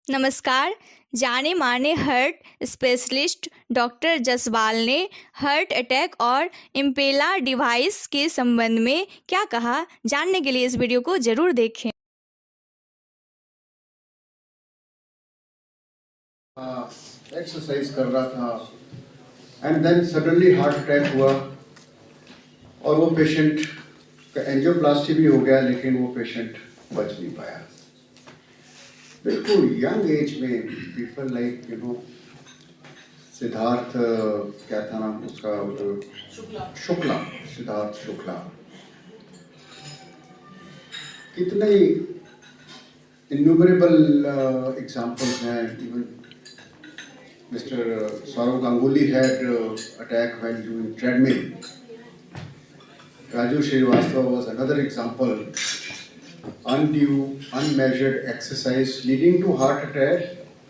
नमस्कार। जाने माने हार्ट स्पेशलिस्ट डॉक्टर जसवाल ने हार्ट अटैक और इम्पेला डिवाइस के संबंध में क्या कहा, जानने के लिए इस वीडियो को ज़रूर देखें। एक्सरसाइज कर रहा था and then suddenly heart attack हुआ और वो पेशेंट का एंजियोप्लास्टी भी हो गया, लेकिन वो पेशेंट बच नहीं पाया। बिल्कुल यंग एज में पीपल लाइक सिद्धार्थ, क्या था नाम उसका, शुक्ला, सिद्धार्थ शुक्ला, कितने इन्यूमरेबल एग्जाम्पल्स हैं। Even Mr. Saurav Ganguly had attack while doing treadmill. Raju Srivastava was another example. Undue, unmeasured exercise leading to heart attack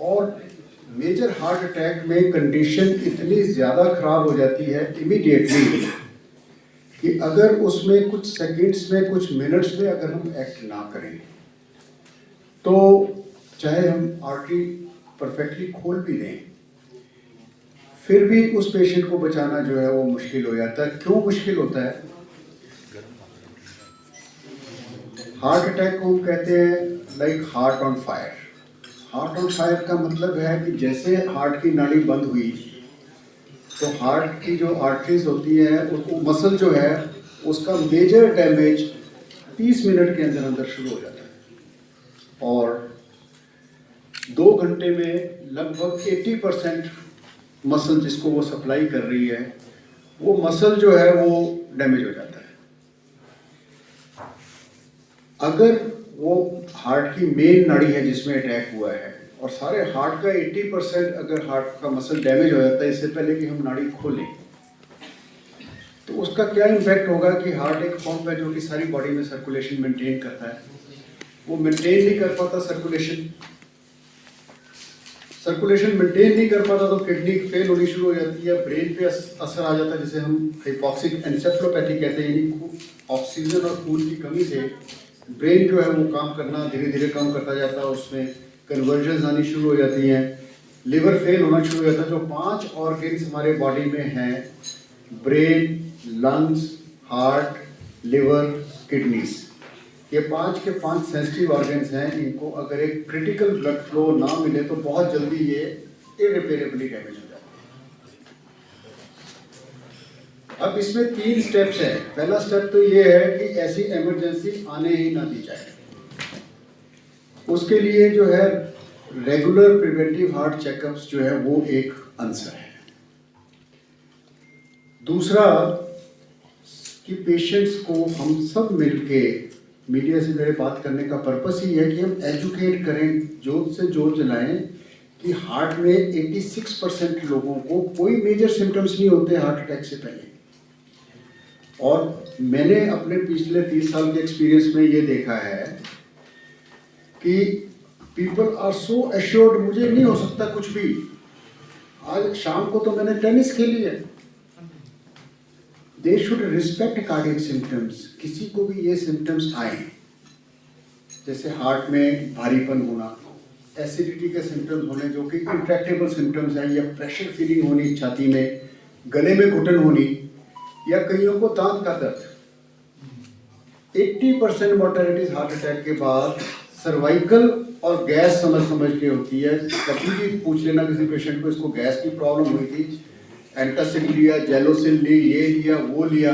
और major heart attack में condition इतनी ज़्यादा खराब हो जाती है immediately कि अगर उसमें कुछ seconds में, कुछ minutes में अगर हम act ना करें तो चाहे हम artery perfectly खोल भी दें, फिर भी उस पेशेंट को बचाना जो है वो मुश्किल हो जाता है। क्यों मुश्किल होता है? हार्ट अटैक को हम कहते हैं like heart on fire. Heart on fire का मतलब है कि जैसे हार्ट की नाड़ी बंद हुई तो हार्ट की जो आर्टरीज होती है, उसको मसल जो है उसका मेजर डैमेज 30 मिनट के अंदर अंदर शुरू हो जाता है और 2 घंटे में लगभग 80% मसल जिसको वो सप्लाई कर रही है, वो मसल जो है वो डैमेज हो जाता है। अगर वो हार्ट की मेन नाड़ी है जिसमें अटैक हुआ है और सारे हार्ट का 80% अगर हार्ट का मसल डैमेज हो जाता है इससे पहले कि हम नाड़ी खोलें, तो उसका क्या इम्पैक्ट होगा कि हार्ट एक पंप है जो कि सारी बॉडी में सर्कुलेशन मेंटेन करता है, वो मेंटेन नहीं कर पाता। सर्कुलेशन मेंटेन नहीं कर पाता तो किडनी फेल होनी शुरू हो जाती है, ब्रेन पे असर आ जाता है जिसे हम हाइपोक्सिक एन्सेफेलोपैथी कहते हैं, यानी ऑक्सीजन और खून की कमी से ब्रेन जो है वो काम करना धीरे धीरे कम करता जाता है, उसमें कन्वर्जन्स आनी शुरू हो जाती हैं, लिवर फेल होना शुरू हो जाता है। जो 5 ऑर्गन्स हमारे बॉडी में हैं, brain, lungs, heart, liver, kidneys, ये 5 के 5 सेंसिटिव ऑर्गन्स हैं। इनको अगर एक क्रिटिकल ब्लड फ्लो ना मिले तो बहुत जल्दी ये इरिपेरेबली डैमेज हो जाते हैं। अब इसमें 3 स्टेप्स हैं। पहला स्टेप तो ये है कि ऐसी इमरजेंसी आने ही ना दी जाए। उसके लिए जो है रेगुलर प्रिवेंटिव हार्ट चेकअप्स जो है वो एक आंसर है। दूसरा कि पेशेंट्स को हम सब मिलके, मीडिया से मेरे बात करने का पर्पस ही है कि हम एजुकेट करें, जोर से जोर जलाएं कि हार्ट में 86% लोगों को कोई मेजर सिम्टम्स नहीं होते हार्ट अटैक से पहले। और मैंने अपने पिछले 30 साल के एक्सपीरियंस में ये देखा है कि पीपल आर सो एश्योर्ड, मुझे नहीं हो सकता कुछ भी, आज शाम को तो मैंने टेनिस खेली है। They should respect cardiac symptoms। किसी को भी ये symptoms आए, जैसे हार्ट में भारीपन होना, एसिडिटी के symptoms होने जो कि इंट्रैक्टेबल symptoms हैं, या प्रेशर फीलिंग होनी छाती में, गले में घुटन होनी, या कईयों को दांत का दर्द। 80% मोर्टेलिटीज हार्ट अटैक के बाद सर्वाइकल और गैस समझ के होती है। कभी भी पूछ लेना किसी पेशेंट को, इसको गैस की प्रॉब्लम हुई थी, एंटासिड लिया, जेलोसिन ली, ये लिया, वो लिया,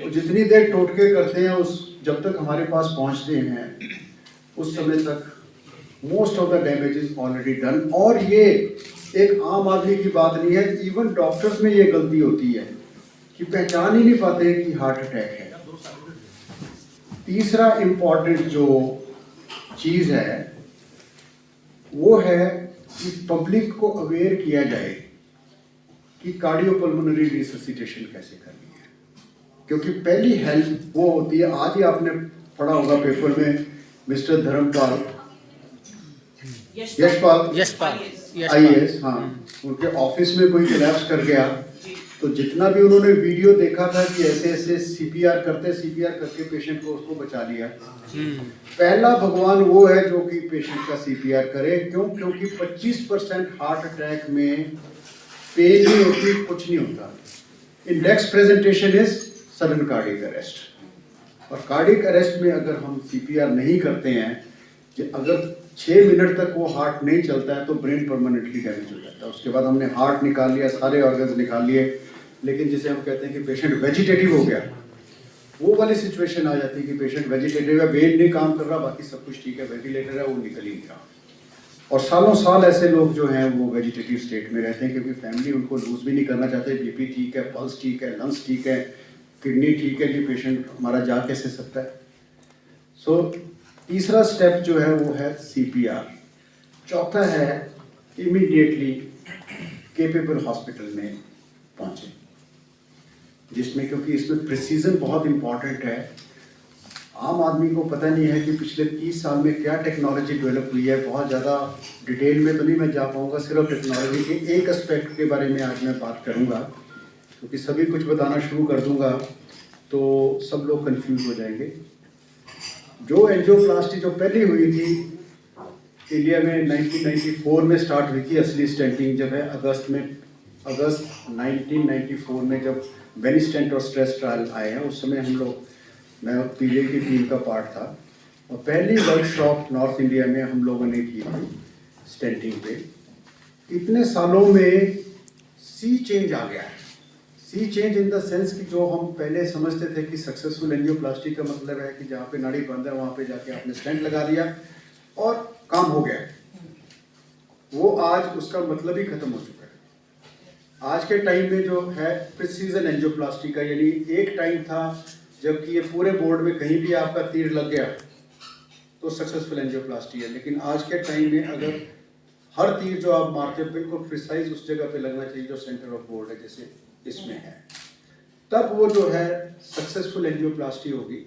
और जितनी देर टोटके करते हैं उस जब तक हमारे पास पहुंचते हैं उस समय तक most of the damage is already done. और ये एक आम आदमी की बात नहीं है, इवन डॉक्टर्स में ये गलती होती है कि पहचान ही नहीं पाते कि हार्ट अटैक है। तीसरा इम्पॉर्टेंट जो चीज़ है वो है कि पब्लिक को अवेयर किया जाए कि कार्डियोपल्मोनरी रिससिटेशन कैसे करनी है, क्योंकि पहली हेल्प वो होती है। आज ही आपने पढ़ा होगा पेपर में, मिस्टर धर्मपाल, यशपाल IAS, हाँ, उनके ऑफिस में कोई कोलैप्स कर गया तो जितना भी उन्होंने वीडियो देखा था कि ऐसे ऐसे सीपीआर करके पेशेंट को उसको बचा लिया। पहला भगवान वो है जो कि पेशेंट का सीपीआर करे। क्यों? क्योंकि 25% हार्ट अटैक में पेन नहीं होती, कुछ नहीं होता। Index presentation is sudden cardiac arrest. और कार्डिक अरेस्ट में अगर हम सीपीआर नहीं करते हैं कि अगर 6 मिनट तक वो हार्ट नहीं चलता है तो ब्रेन परमानेंटली डैमेज हो जाता है। उसके बाद हमने हार्ट निकाल लिया, सारे ऑर्गन्स निकाल लिए, लेकिन जिसे हम कहते हैं कि पेशेंट वेजिटेटिव हो गया, वो वाली सिचुएशन आ जाती है कि पेशेंट वेजिटेटिव है, ब्रेन नहीं काम कर रहा, बाकी सब कुछ ठीक है, वेंटिलेटर है, वो निकल ही नहीं रहा। और सालों साल ऐसे लोग जो हैं वो वेजिटेटिव स्टेट में रहते हैं क्योंकि फैमिली उनको लूज भी नहीं करना चाहते। बीपी ठीक है, पल्स ठीक है, लंग्स ठीक है, किडनी ठीक है, जी पेशेंट हमारा जा कैसे सकता है। सो तीसरा स्टेप जो है वो है सीपीआर। चौथा है इमीडिएटली केपेबल हॉस्पिटल में पहुंचे, जिसमें क्योंकि इसमें प्रिसीजन बहुत इंपॉर्टेंट है। आम आदमी को पता नहीं है कि पिछले 30 साल में क्या टेक्नोलॉजी डेवलप हुई है। बहुत ज़्यादा डिटेल में तो नहीं मैं जा पाऊँगा, सिर्फ टेक्नोलॉजी के एक एस्पेक्ट के बारे में आज मैं बात करूँगा, क्योंकि सभी कुछ बताना शुरू कर दूँगा तो सब लोग कंफ्यूज हो जाएंगे। जो एंजियोप्लास्टी जो पहली हुई थी इंडिया में 1994 में स्टार्ट हुई थी असली स्टेंटिंग, जब है अगस्त 1994 में जब बेनी स्टेंट और स्ट्रेस ट्रायल आए हैं, उस समय हम लोग, मैं पीजे की टीम का पार्ट था और पहली वर्कशॉप नॉर्थ इंडिया में हम लोगों ने की थी स्टेंटिंग पे। इतने सालों में सी चेंज आ गया है। सी चेंज इन द सेंस कि जो हम पहले समझते थे कि सक्सेसफुल एंजियोप्लास्टी का मतलब है कि जहाँ पे नाड़ी बंद है वहाँ पे जाके आपने स्टेंट लगा दिया और काम हो गया, वो आज उसका मतलब ही खत्म हो चुका है। आज के टाइम में जो है प्रिसीजन एंजियोप्लास्टी का, यानी एक टाइम था जबकि ये पूरे बोर्ड में कहीं भी आपका तीर लग गया तो सक्सेसफुल एंजियोप्लास्टी है, लेकिन आज के टाइम में अगर हर तीर जो आप मारते हो बिल्कुल प्रिसाइज उस जगह पे लगना चाहिए जो सेंटर ऑफ बोर्ड है, जैसे इसमें है, तब वो जो है सक्सेसफुल एंजियोप्लास्टी होगी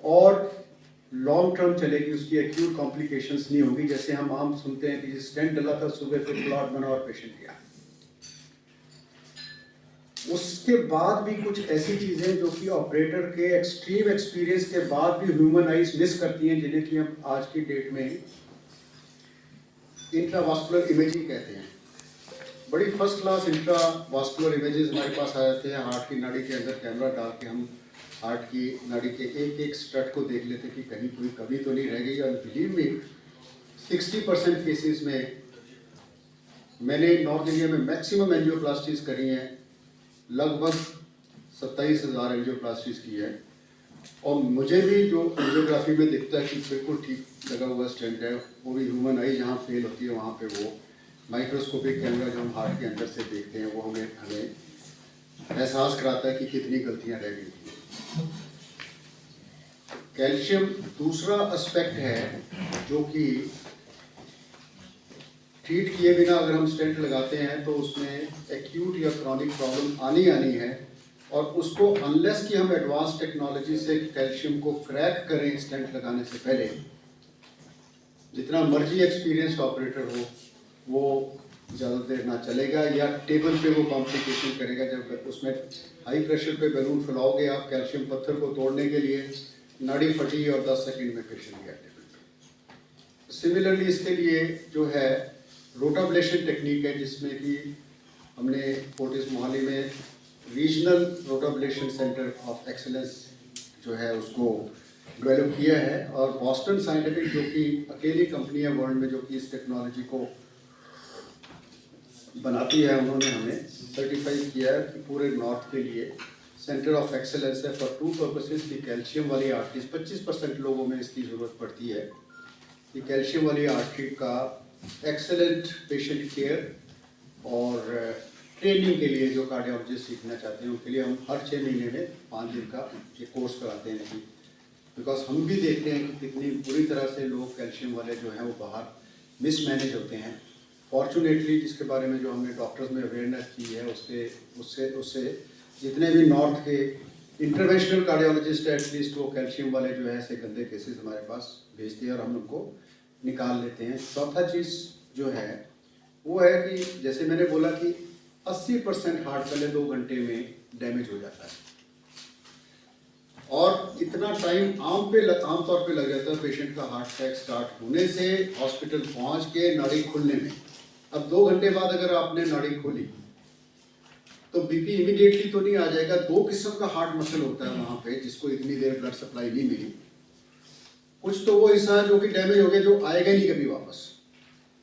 और लॉन्ग टर्म चलेगी, उसकी एक्यूट कॉम्प्लिकेशंस नहीं होगी। जैसे हम आम सुनते हैं कि स्टेंट डला था, सुबह फिर क्लॉट बना और पेशेंट गया। उसके बाद भी कुछ ऐसी चीजें जो कि ऑपरेटर के एक्सट्रीम एक्सपीरियंस के बाद भी ह्यूमन आइज मिस करती हैं, जिन्हें कि हम आज की डेट में इंट्रावास्कुलर इमेजिंग कहते हैं। बड़ी फर्स्ट क्लास इंट्रावास्कुलर इमेजेस हमारे पास आ जाते हैं। हार्ट की नाड़ी के अंदर कैमरा डाल के हम हार्ट की नाड़ी के एक एक स्ट्रट को देख लेते कि कहीं कोई कमी तो नहीं रह गई। और बिलीव में 60% केसेस में मैंने नॉर्थ इंडिया में मैक्सिमम एंजियोप्लास्टीज करी हैं, लगभग 27,000 एंजियोप्लास्टीज की है। और मुझे भी जो एंजियोग्राफी में दिखता है कि बिल्कुल ठीक लगा हुआ स्टेंट है, वो भी ह्यूमन आई जहाँ फेल होती है वहाँ पे वो माइक्रोस्कोपिक कैमरा जो हम हार्ट के अंदर से देखते हैं वो हमें एहसास कराता है कि कितनी गलतियाँ रह गई थी। कैल्शियम दूसरा एस्पेक्ट है जो कि ट्रीट किए बिना अगर हम स्टेंट लगाते हैं तो उसमें एक्यूट या क्रॉनिक प्रॉब्लम आनी है, और उसको अनलेस कि हम एडवांस टेक्नोलॉजी से कैल्शियम को क्रैक करें स्टेंट लगाने से पहले, जितना मर्जी एक्सपीरियंस्ड ऑपरेटर हो वो ज़्यादा देर ना चलेगा या टेबल पे वो कॉम्प्लिकेशन करेगा। जब उसमें हाई प्रेशर पे बैलून फैलाओगे आप कैल्शियम पत्थर को तोड़ने के लिए, नाड़ी फटी और 10 सेकंड में पेशेंट गया टेबल पे। सिमिलरली इसके लिए जो है रोटाब्लेशन टेक्निक है, जिसमें कि हमने फोर्टिस मोहाली में रीजनल रोटाब्लेशन सेंटर ऑफ एक्सीलेंस जो है उसको डेवलप किया है, और बॉस्टन साइंटिफिक जो कि अकेली कंपनी है वर्ल्ड में जो कि इस टेक्नोलॉजी को बनाती है, उन्होंने हमें सर्टिफाई किया है कि पूरे नॉर्थ के लिए सेंटर ऑफ एक्सेलेंस है फॉर 2 पर्पसेस। की कैल्शियम वाली आर्टरीज 25% लोगों में इसकी ज़रूरत पड़ती है कि कैल्शियम वाली आर्टरी का एक्सेलेंट पेशेंट केयर और ट्रेनिंग के लिए जो कार्डियोलॉजिस्ट सीखना चाहते हैं उनके लिए हम हर 6 महीने में 5 दिन का ये कोर्स कराते हैं। बिकॉज हम भी देखते हैं कि कितनी बुरी तरह से लोग कैल्शियम वाले जो हैं वो बाहर मिसमैनेज होते हैं। फॉर्चुनेटली जिसके बारे में जो हमने डॉक्टर्स में अवेयरनेस की है उससे जितने भी नॉर्थ के इंटरवेंशनल कार्डियोलॉजिस्ट है एटलीस्ट वो कैल्शियम वाले जो है ऐसे गंदे केसेस हमारे पास भेजते हैं और हम उनको निकाल लेते हैं। चौथा चीज़ जो है वो है कि जैसे मैंने बोला कि 80% हार्ट पहले 2 घंटे में डैमेज हो जाता है और इतना टाइम आमतौर पे लग जाता है पेशेंट का हार्ट अटैक स्टार्ट होने से हॉस्पिटल पहुंच के नाड़ी खुलने में। अब 2 घंटे बाद अगर आपने नाड़ी खोली तो बीपी इमीडिएटली तो नहीं आ जाएगा। 2 किस्म का हार्ट मसल होता है वहां पे जिसको इतनी देर ब्लड सप्लाई नहीं मिली। कुछ तो वो हिस्सा है जो कि डैमेज हो गया, जो आएगा नहीं कभी वापस।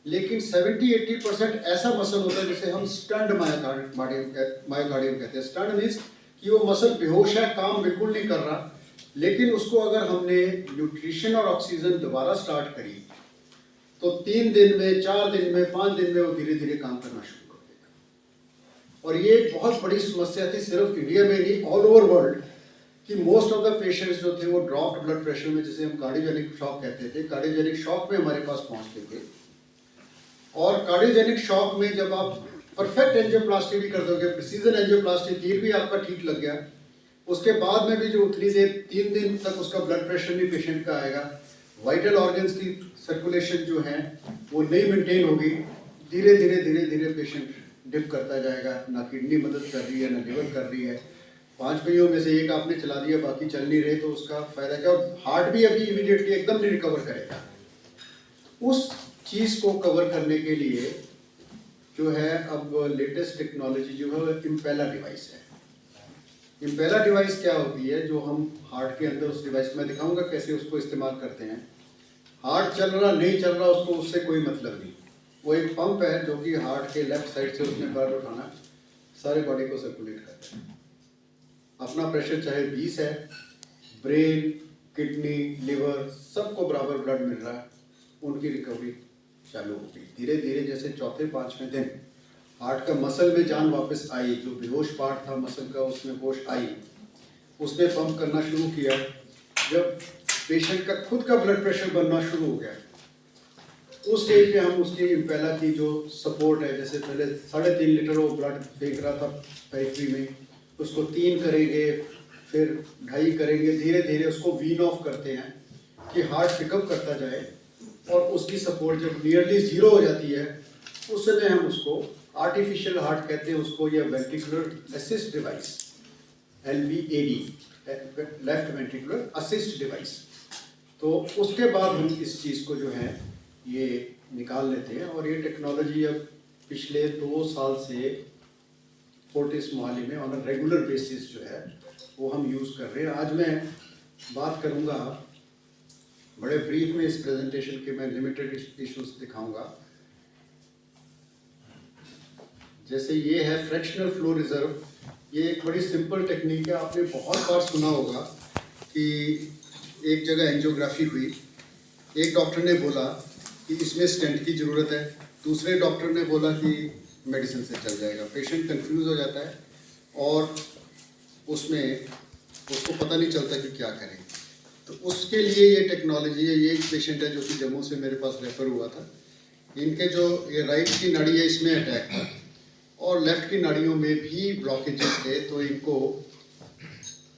लेकिन 70-80% ऐसा मसल होता है जिसे हम स्टन्ड मायोकार्डियम कहते हैं। स्टन्ड मीन्स कि वो मसल बेहोश है, काम बिल्कुल नहीं कर रहा, लेकिन उसको अगर हमने न्यूट्रिशन और ऑक्सीजन दोबारा स्टार्ट करी तो 3 दिन में, 4 दिन में, 5 दिन में वो धीरे धीरे काम करना शुरू कर देगा। और ये बहुत बड़ी समस्या थी, सिर्फ इंडिया में नहीं, ऑल ओवर वर्ल्ड, कि मोस्ट ऑफ द पेशेंट्स जो थे वो ड्रॉप्ड ब्लड प्रेशर में, जिसे हम कार्डियोजेनिक शॉक कहते थे, कार्डियोजेनिक शॉक में हमारे पास पहुंचते थे। और कार्डियोजेनिक शॉक में जब आप परफेक्ट एंजियोप्लास्टी भी कर दोगे, प्रिसीजन एंजियोप्लास्टी, तीर भी आपका ठीक लग गया, उसके बाद में भी जो उतनी देर 3 दिन तक उसका ब्लड प्रेशर नहीं पेशेंट का आएगा, वाइटल ऑर्गन्स की सर्कुलेशन जो है वो नहीं मेंटेन होगी, धीरे धीरे पेशेंट डिप करता जाएगा। ना किडनी मदद कर रही है, ना लिवर कर रही है। 5 पहियों में से एक आपने चला दिया, बाकी चल नहीं रहे, तो उसका फायदा क्या? और हार्ट भी अभी इमीडिएटली एकदम नहीं रिकवर करेगा। उस चीज़ को कवर करने के लिए जो है अब लेटेस्ट टेक्नोलॉजी जो है इम्पेला डिवाइस है। इम्पेला डिवाइस क्या होती है? जो हम हार्ट के अंदर उस डिवाइस में दिखाऊंगा कैसे उसको इस्तेमाल करते हैं। हार्ट चल रहा नहीं चल रहा उसको उससे कोई मतलब नहीं। वो एक पंप है जो कि हार्ट के लेफ्ट साइड से उसने ब्लड उठाना, सारे बॉडी को सर्कुलेट करता है। अपना प्रेशर चाहे 20 है, ब्रेन, किडनी, लिवर सबको बराबर ब्लड मिल रहा है, उनकी रिकवरी चालू हो गई धीरे धीरे। जैसे 4-5वें दिन हार्ट का मसल में जान वापस आई, जो बेहोश पार्ट था मसल का उसमें होश आई, उसने पंप करना शुरू किया। जब पेशेंट का खुद का ब्लड प्रेशर बनना शुरू हो गया, उस स्टेज पे हम उसकी इम्पेला की जो सपोर्ट है, जैसे पहले 3.5 लीटर वो ब्लड फेंक रहा था पेरिफेरी में, उसको 3 करेंगे, फिर 2.5 करेंगे, धीरे धीरे उसको वीन ऑफ करते हैं कि हार्ट पिकअप करता जाए। और उसकी सपोर्ट जब नियरली 0 हो जाती है, उस समय हम उसको आर्टिफिशियल हार्ट कहते हैं उसको, या ventricular assist device, LVAD, left ventricular assist device. तो उसके बाद हम इस चीज़ को जो है ये निकाल लेते हैं। और ये टेक्नोलॉजी अब पिछले 2 साल से फोर्टिस मोहाली में ऑन अ रेगुलर बेसिस जो है वो हम यूज़ कर रहे हैं। आज मैं बात करूँगा बड़े ब्रीफ में इस प्रेजेंटेशन के, मैं लिमिटेड इश्यूज दिखाऊंगा। जैसे ये है फ्रैक्शनल फ्लो रिजर्व। ये एक बड़ी सिंपल टेक्निक है, आपने बहुत बार सुना होगा कि एक जगह एंजियोग्राफी हुई, एक डॉक्टर ने बोला कि इसमें स्टेंट की ज़रूरत है, दूसरे डॉक्टर ने बोला कि मेडिसिन से चल जाएगा। पेशेंट कंफ्यूज हो जाता है और उसमें उसको पता नहीं चलता कि क्या करें। तो उसके लिए ये टेक्नोलॉजी है। ये एक पेशेंट है जो कि जम्मू से मेरे पास रेफ़र हुआ था। इनके जो ये राइट की नाड़ी है इसमें अटैक था और लेफ़्ट की नाड़ियों में भी ब्लॉकेजेस थे, तो इनको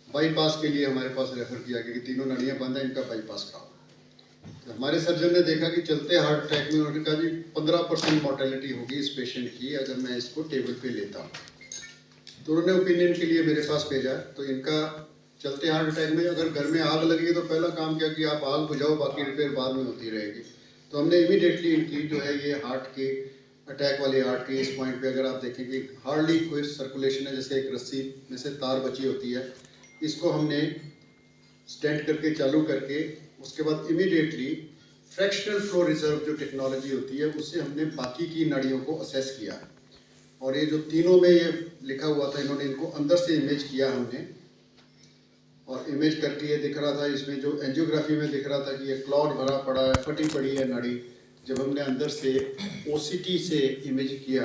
बाईपास के लिए हमारे पास रेफ़र किया गया कि तीनों नाड़ियाँ बंद हैं, इनका बाईपास कराओ। तो हमारे सर्जन ने देखा कि चलते हार्ट अटैक में उनका भी 15% मॉर्टेलिटी होगी इस पेशेंट की अगर मैं इसको टेबल पे लेता हूँ। तो उन्होंने ओपिनियन के लिए मेरे पास भेजा। तो इनका चलते हार्ट अटैक में अगर घर में आग लगी तो पहला काम क्या कि आप आग बुझाओ, बाकी रिपेयर बाद में होती रहेगी। तो हमने इमीडिएटली इनकी जो है ये हार्ट के अटैक वाली हार्ट की इस पॉइंट पे अगर आप देखेंगे हार्डली कोई सर्कुलेशन है, जैसे एक रस्सी में से तार बची होती है, इसको हमने स्टेंट करके चालू करके उसके बाद इमीडिएटली फ्रैक्शनल फ्लो रिजर्व जो टेक्नोलॉजी होती है उससे हमने बाकी की नाड़ियों को असेस किया। और ये जो तीनों में ये लिखा हुआ था, इन्होंने इनको अंदर से इमेज किया हमने, और इमेज करके ये दिख रहा था, इसमें जो एंजियोग्राफी में दिख रहा था कि ये क्लॉट भरा पड़ा है, फटी पड़ी है नाड़ी। जब हमने अंदर से OCT से इमेज किया